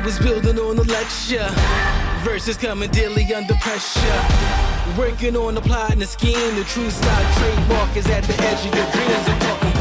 Was building on the lecture, verses coming daily under pressure. Working on the plot and the scheme, the true stock trademark is at the edge of your dreams. I'm talking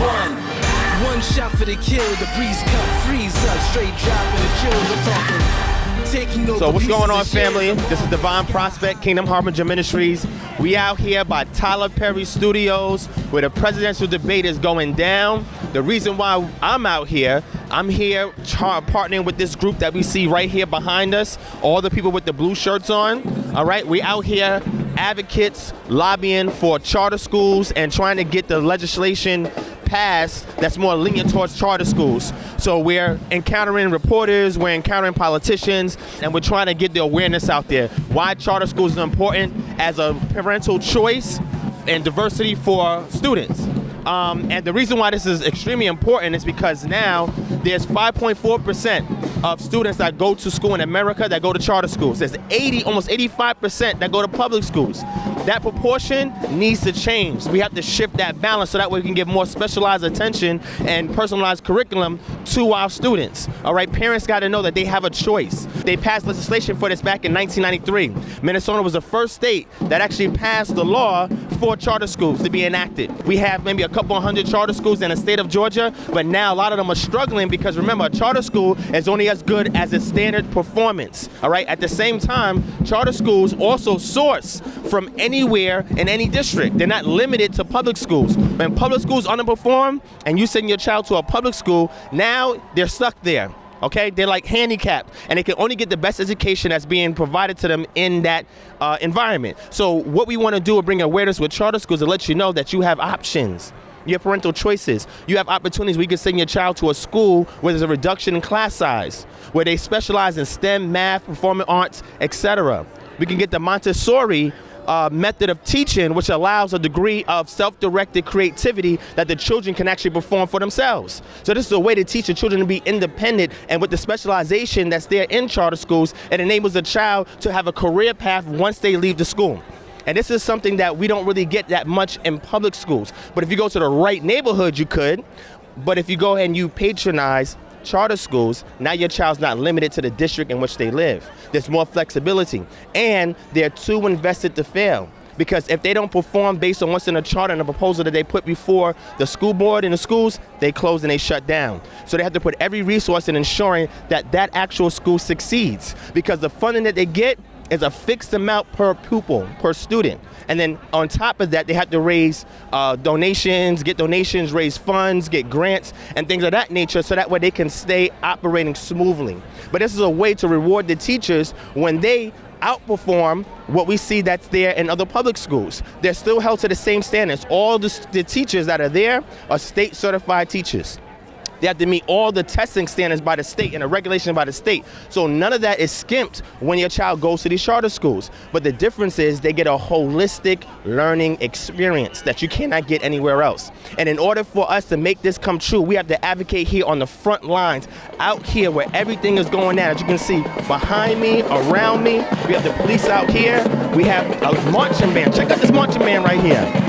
one shot for the kill, the breeze cut, freeze up, straight dropping the chills. I'm talking taking over. So what's going on, family? This is DivineProspect, Kingdom Harbinger Ministries. We out here by Tyler Perry Studios where the presidential debate is going down. The reason why I'm here partnering with this group that we see right here behind us, all the people with the blue shirts on. All right, we out here advocates lobbying for charter schools and trying to get the legislation passed that's more lenient towards charter schools. So we're encountering reporters, we're encountering politicians, and we're trying to get the awareness out there. Why charter schools are important as a parental choice and diversity for students. And the reason why this is extremely important is because now there's 5.4% of students that go to school in America that go to charter schools. There's almost 85% that go to public schools. That proportion needs to change. We have to shift that balance so that way we can give more specialized attention and personalized curriculum to our students. All right, parents got to know that they have a choice. They passed legislation for this back in 1993. Minnesota was the first state that actually passed the law for charter schools to be enacted. We have maybe a couple hundred charter schools in the state of Georgia, but now a lot of them are struggling because remember, a charter school is only as good as its standard performance. All right, at the same time, charter schools also source from anywhere in any district. They're not limited to public schools. When public schools underperform and you send your child to a public school, now they're stuck there. Okay, they're like handicapped, and they can only get the best education that's being provided to them in that environment. So what we want to do is bring awareness with charter schools to let you know that you have options. You have parental choices. You have opportunities where you can send your child to a school where there's a reduction in class size, where they specialize in STEM, math, performing arts, etc. We can get the Montessori method of teaching, which allows a degree of self-directed creativity that the children can actually perform for themselves. So this is a way to teach the children to be independent, and with the specialization that's there in charter schools, it enables a child to have a career path once they leave the school. And this is something that we don't really get that much in public schools. But if you go to the right neighborhood, you could. But if you go and you patronize charter schools, now your child's not limited to the district in which they live. There's more flexibility, and they're too invested to fail. Because if they don't perform based on what's in the charter and the proposal that they put before the school board and the schools, they close and they shut down. So they have to put every resource in ensuring that that actual school succeeds, because the funding that they get is a fixed amount per pupil, per student. And then on top of that, they have to raise donations, get donations, raise funds, get grants, and things of that nature, so that way they can stay operating smoothly. But this is a way to reward the teachers when they outperform what we see that's there in other public schools. They're still held to the same standards. All the teachers that are there are state certified teachers. They have to meet all the testing standards by the state and the regulation by the state. So none of that is skimped when your child goes to these charter schools. But the difference is they get a holistic learning experience that you cannot get anywhere else. And in order for us to make this come true, we have to advocate here on the front lines, out here where everything is going down. As you can see behind me, around me, we have the police out here. We have a marching band. Check out this marching band right here.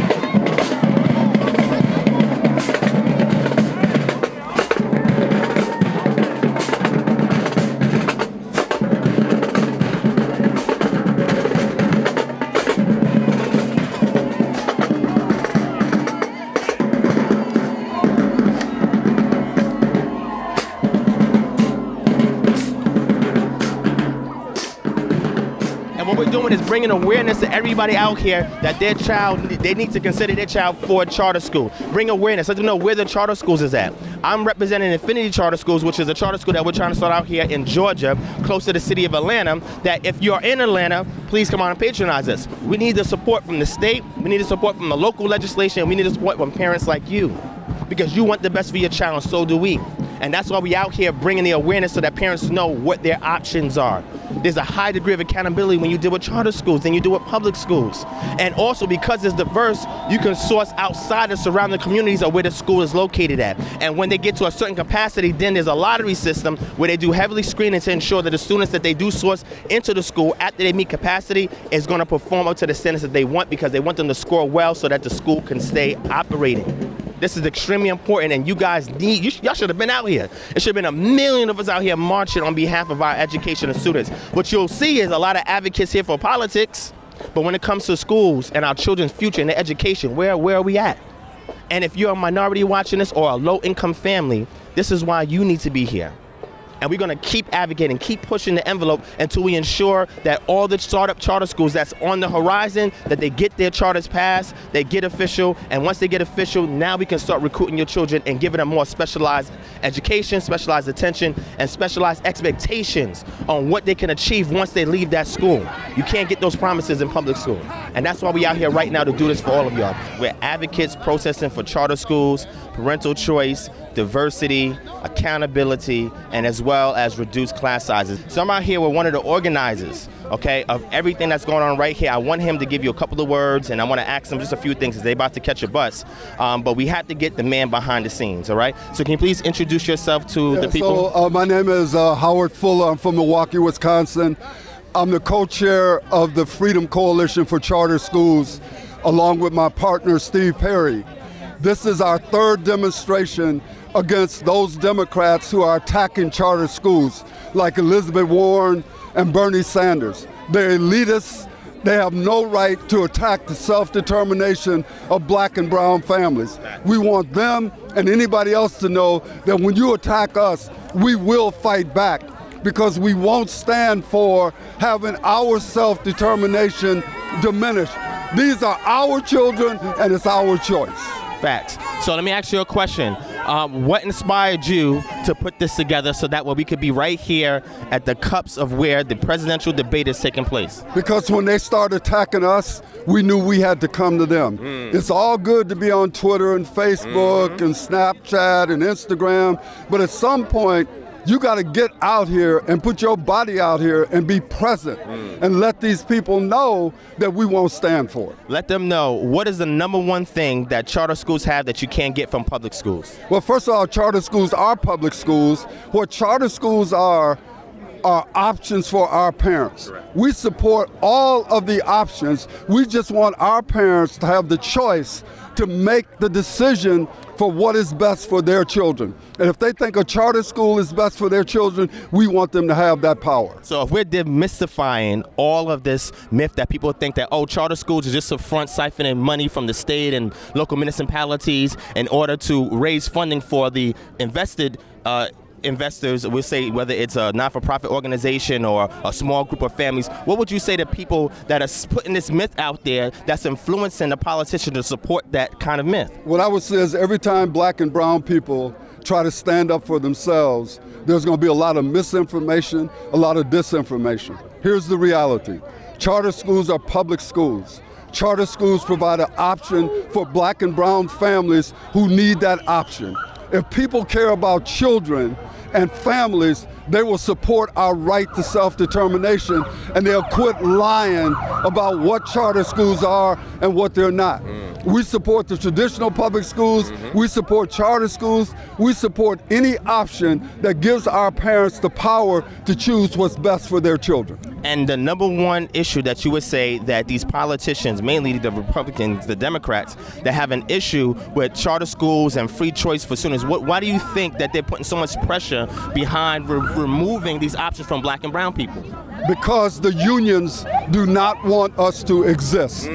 And what we're doing is bringing awareness to everybody out here that their child, they need to consider their child for a charter school. Bring awareness, let them know where the charter schools is at. I'm representing Infinity Charter Schools, which is a charter school that we're trying to start out here in Georgia, close to the city of Atlanta, that if you're in Atlanta, please come on and patronize us. We need the support from the state, we need the support from the local legislation, we need the support from parents like you, because you want the best for your child, and so do we. And that's why we out here bringing the awareness so that parents know what their options are. There's a high degree of accountability when you deal with charter schools than you do with public schools. And also because it's diverse, you can source outside the surrounding communities of where the school is located at. And when they get to a certain capacity, then there's a lottery system where they do heavily screening to ensure that the students that they do source into the school after they meet capacity is going to perform up to the standards that they want, because they want them to score well so that the school can stay operating. This is extremely important, and you guys y'all should have been out here. It should have been 1 million of us out here marching on behalf of our education and students. What you'll see is a lot of advocates here for politics, but when it comes to schools and our children's future and their education, where are we at? And if you're a minority watching this or a low-income family, this is why you need to be here. And we're going to keep advocating, keep pushing the envelope until we ensure that all the startup charter schools that's on the horizon, that they get their charters passed, they get official, and once they get official, now we can start recruiting your children and giving them more specialized education, specialized attention, and specialized expectations on what they can achieve once they leave that school. You can't get those promises in public school. And that's why we out here right now to do this for all of y'all. We're advocates protesting for charter schools, parental choice, diversity, accountability, and as well as reduced class sizes. So I'm out here with one of the organizers, okay, of everything that's going on right here. I want him to give you a couple of words, and I want to ask him just a few things because they're about to catch a bus. But we have to get the man behind the scenes, all right? So can you please introduce yourself to the people? So my name is Howard Fuller. I'm from Milwaukee, Wisconsin. I'm the co-chair of the Freedom Coalition for Charter Schools, along with my partner, Steve Perry. This is our third demonstration against those Democrats who are attacking charter schools, like Elizabeth Warren and Bernie Sanders. They're elitists. They have no right to attack the self-determination of black and brown families. We want them and anybody else to know that when you attack us, we will fight back, because we won't stand for having our self-determination diminished. These are our children, and it's our choice. Facts. So let me ask you a question. What inspired you to put this together so that way we could be right here at the cups of where the presidential debate is taking place? Because when they started attacking us, we knew we had to come to them. It's all good to be on Twitter and Facebook and Snapchat and Instagram, but at some point, you got to get out here and put your body out here and be present and let these people know that we won't stand for it. Let them know, what is the number one thing that charter schools have that you can't get from public schools? Well, first of all, charter schools are public schools. What charter schools are options for our parents. Correct. We support all of the options. We just want our parents to have the choice to make the decision for what is best for their children. And if they think a charter school is best for their children, we want them to have that power. So if we're demystifying all of this myth that people think that, oh, charter schools is just a front siphoning money from the state and local municipalities in order to raise funding for the investors, we'll say whether it's a not-for-profit organization or a small group of families, what would you say to people that are putting this myth out there that's influencing the politicians to support that kind of myth? What I would say is every time black and brown people try to stand up for themselves, there's going to be a lot of misinformation, a lot of disinformation. Here's the reality. Charter schools are public schools. Charter schools provide an option for black and brown families who need that option. If people care about children and families, they will support our right to self-determination, and they'll quit lying about what charter schools are and what they're not. We support the traditional public schools, we support charter schools, we support any option that gives our parents the power to choose what's best for their children. And the number one issue that you would say that these politicians, mainly the Republicans, the Democrats, that have an issue with charter schools and free choice for students, why do you think that they're putting so much pressure behind removing these options from black and brown people? Because the unions do not want us to exist.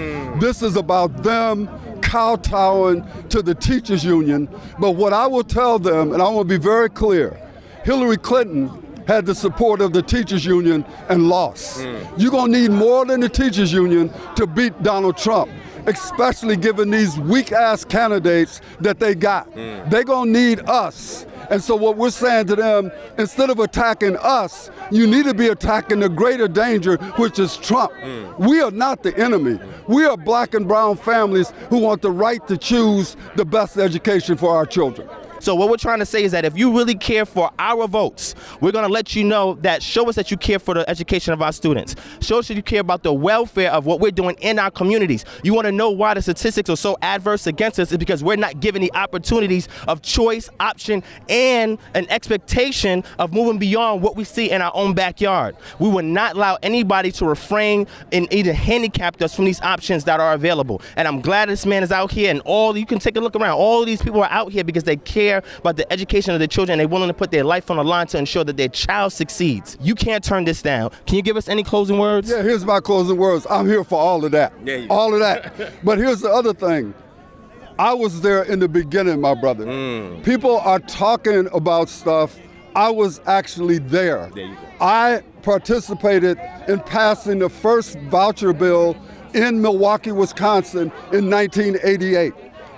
This is about them kowtowing to the teachers union. But what I will tell them, and I want to be very clear, Hillary Clinton had the support of the teachers union and lost. You're gonna need more than the teachers union to beat Donald Trump, especially given these weak-ass candidates that they got. They're gonna need us. And so what we're saying to them, instead of attacking us, you need to be attacking the greater danger, which is Trump. We are not the enemy. We are black and brown families who want the right to choose the best education for our children. So what we're trying to say is that if you really care for our votes, we're going to let you know that show us that you care for the education of our students. Show us that you care about the welfare of what we're doing in our communities. You want to know why the statistics are so adverse against us is because we're not given the opportunities of choice, option, and an expectation of moving beyond what we see in our own backyard. We will not allow anybody to refrain and either handicap us from these options that are available. And I'm glad this man is out here, and you can take a look around. All of these people are out here because they care about the education of their children, and they're willing to put their life on the line to ensure that their child succeeds. You can't turn this down. Can you give us any closing words? Yeah, here's my closing words. I'm here for all of that. All of that. But here's the other thing. I was there in the beginning, my brother. People are talking about stuff. I was actually there. There you go. I participated in passing the first voucher bill in Milwaukee, Wisconsin in 1988.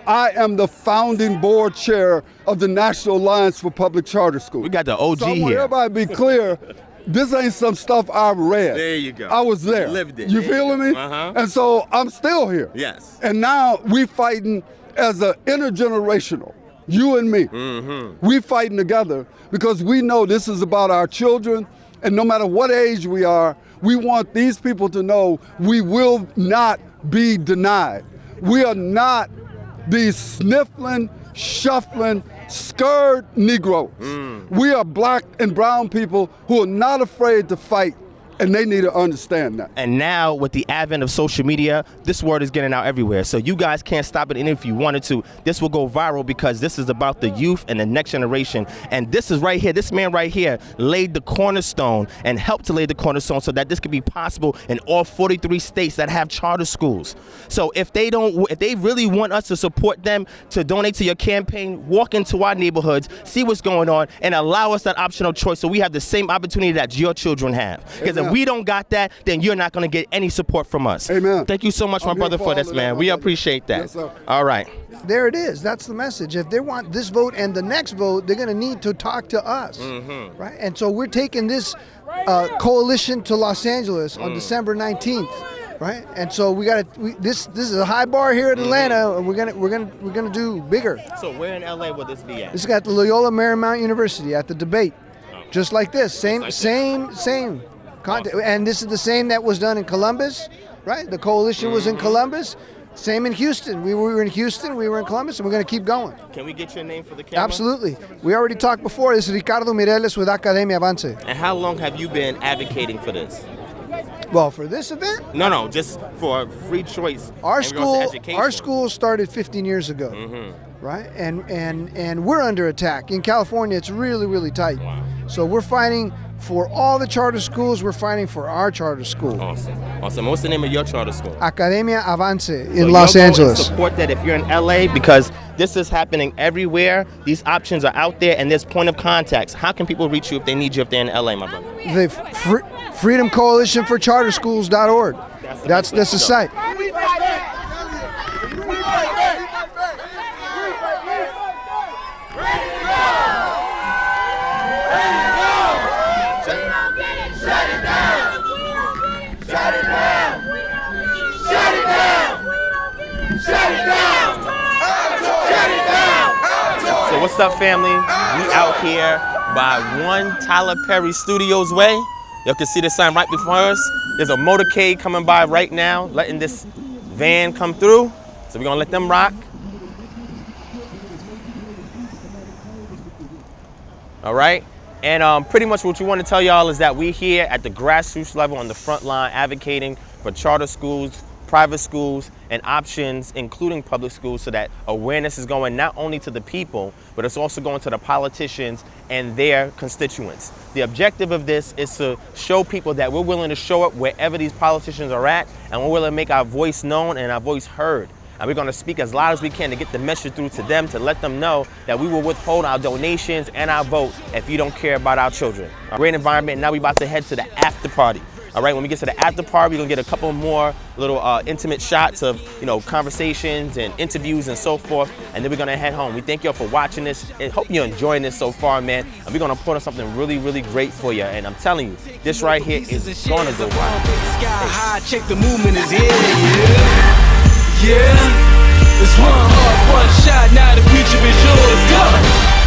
I am the founding board chair of the National Alliance for Public Charter Schools. We got the OG so I want here. everybody to be clear, this ain't some stuff I read. There you go. I was there. You lived it. You feeling me? Uh-huh. And so I'm still here. Yes. And now we fighting as an intergenerational, you and me. We fighting together because we know this is about our children, and no matter what age we are, we want these people to know we will not be denied. We are not these sniffling, shuffling, scared Negroes. We are black and brown people who are not afraid to fight, and they need to understand that. And now with the advent of social media, this word is getting out everywhere. So you guys can't stop it. And if you wanted to, this will go viral because this is about the youth and the next generation. And this is right here. This man right here laid the cornerstone and helped to lay the cornerstone so that this could be possible in all 43 states that have charter schools. So if they really want us to support them, to donate to your campaign, walk into our neighborhoods, see what's going on, and allow us that optional choice so we have the same opportunity that your children have. Because if we don't got that, then you're not going to get any support from us. Amen. Thank you so much, my brother, for this, man. We appreciate that. Yes, sir. All right. There it is. That's the message. If they want this vote and the next vote, they're going to need to talk to us, right? And so we're taking this coalition to Los Angeles on December 19th, right? And so this is a high bar here in Atlanta, and we're gonna do bigger. So where in LA will this be at? This is at the Loyola Marymount University at the debate, just like this. Same content, and this is the same that was done in Columbus, right? The coalition was in Columbus. Same in Houston. We were in Houston, we were in Columbus, and we're going to keep going. Can we get your name for the camera? Absolutely. We already talked before. This is Ricardo Mireles with Academia Avance. And how long have you been advocating for this? Well, for this event? No, just for free choice. Our in regards to school, education. started 15 years ago, right? And we're under attack. In California, it's really, really tight. Wow. So we're fighting for all the charter schools. We're fighting for our charter school. Awesome. What's the name of your charter school? Academia Avance in Los Angeles. Support that if you're in LA, because this is happening everywhere. These options are out there, and there's point of contacts. How can people reach you if they need you if they're in LA, my brother? The Freedom Coalition for Charterschools.org. That's the site. So what's up, family? We out here by 1 Tyler Perry Studios Way. You can see the sign right before us. There's a motorcade coming by right now, letting this van come through. So we're gonna let them rock. All right, and pretty much what we want to tell y'all is that we here at the grassroots level on the front line advocating for charter schools, private schools, and options, including public schools, so that awareness is going not only to the people, but it's also going to the politicians and their constituents. The objective of this is to show people that we're willing to show up wherever these politicians are at, and we're willing to make our voice known and our voice heard. And we're gonna speak as loud as we can to get the message through to them, to let them know that we will withhold our donations and our vote if you don't care about our children. A great environment, and now we're about to head to the after party. All right, when we get to the after party, we're gonna get a couple more little intimate shots of, conversations and interviews and so forth, and then we're gonna head home. We thank y'all for watching this, and hope you're enjoying this so far, man. And we're gonna put on something really, really great for you. And I'm telling you, this right here is gonna go wild. Sky high, check the movement is here, yeah. It's one heart, one shot, now the future is yours, go!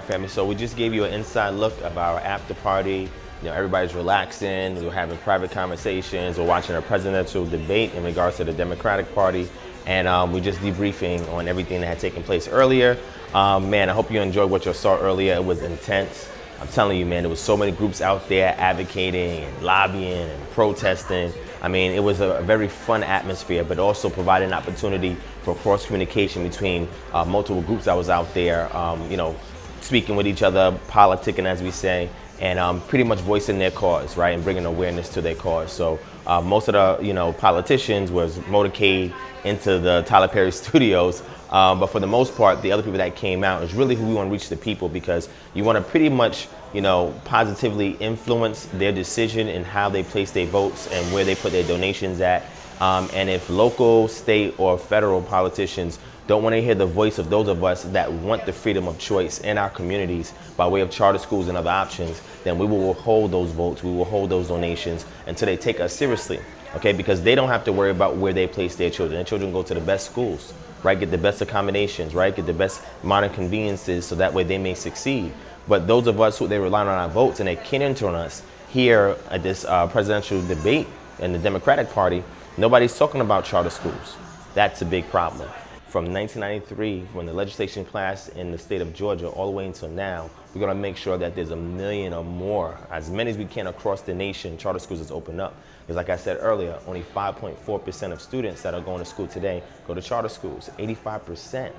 family. So we just gave you an inside look of our after party. You know, everybody's relaxing, we're having private conversations, we're watching a presidential debate in regards to the Democratic Party, and we're just debriefing on everything that had taken place earlier. Man, I hope you enjoyed what you saw earlier. It was intense. I'm telling you, man, there was so many groups out there advocating and lobbying and protesting. I mean, it was a very fun atmosphere, but also provided an opportunity for cross communication between multiple groups that was out there, you know, speaking with each other, politicking, as we say, and pretty much voicing their cause, right, and bringing awareness to their cause. So most of the, you know, politicians was motorcade into the Tyler Perry studios, but for the most part, the other people that came out is really who we want to reach the people, because you want to pretty much, you know, positively influence their decision in how they place their votes and where they put their donations at. And if local, state, or federal politicians don't want to hear the voice of those of us that want the freedom of choice in our communities by way of charter schools and other options, then we will withhold those votes, we will hold those donations until they take us seriously, okay? Because they don't have to worry about where they place their children. Their children go to the best schools, right? Get the best accommodations, right? Get the best modern conveniences so that way they may succeed. But those of us who they rely on our votes and they can't enter on us here at this presidential debate in the Democratic Party, nobody's talking about charter schools. That's a big problem. From 1993, when the legislation passed in the state of Georgia, all the way until now, we're going to make sure that there's 1 million or more, as many as we can across the nation, charter schools is open up. Because like I said earlier, only 5.4% of students that are going to school today go to charter schools. 85%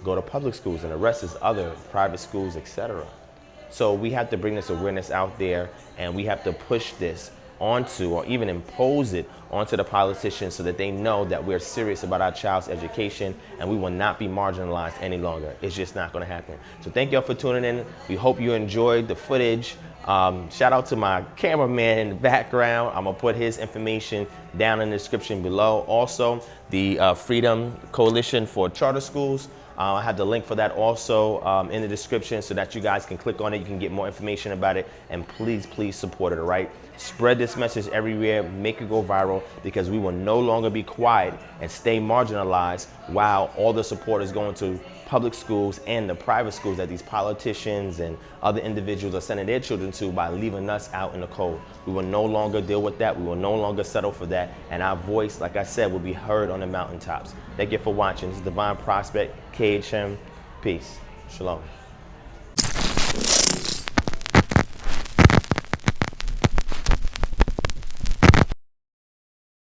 go to public schools, and the rest is other private schools, etc. So we have to bring this awareness out there, and we have to push this onto, or even impose it onto the politicians, so that they know that we're serious about our child's education and we will not be marginalized any longer. It's just not going to happen. So thank y'all for tuning in. We hope you enjoyed the footage. Shout out to my cameraman in the background. I'm gonna put his information down in the description below. Also, the Freedom Coalition for Charter Schools, I have the link for that also in the description, so that you guys can click on it. You can get more information about it, and please, please support it, all right? Spread this message everywhere, make it go viral, because we will no longer be quiet and stay marginalized while all the support is going to public schools and the private schools that these politicians and other individuals are sending their children to by leaving us out in the cold. We will no longer deal with that. We will no longer settle for that. And our voice, like I said, will be heard on the mountaintops. Thank you for watching. This is Divine Prospect, KHM. Peace. Shalom.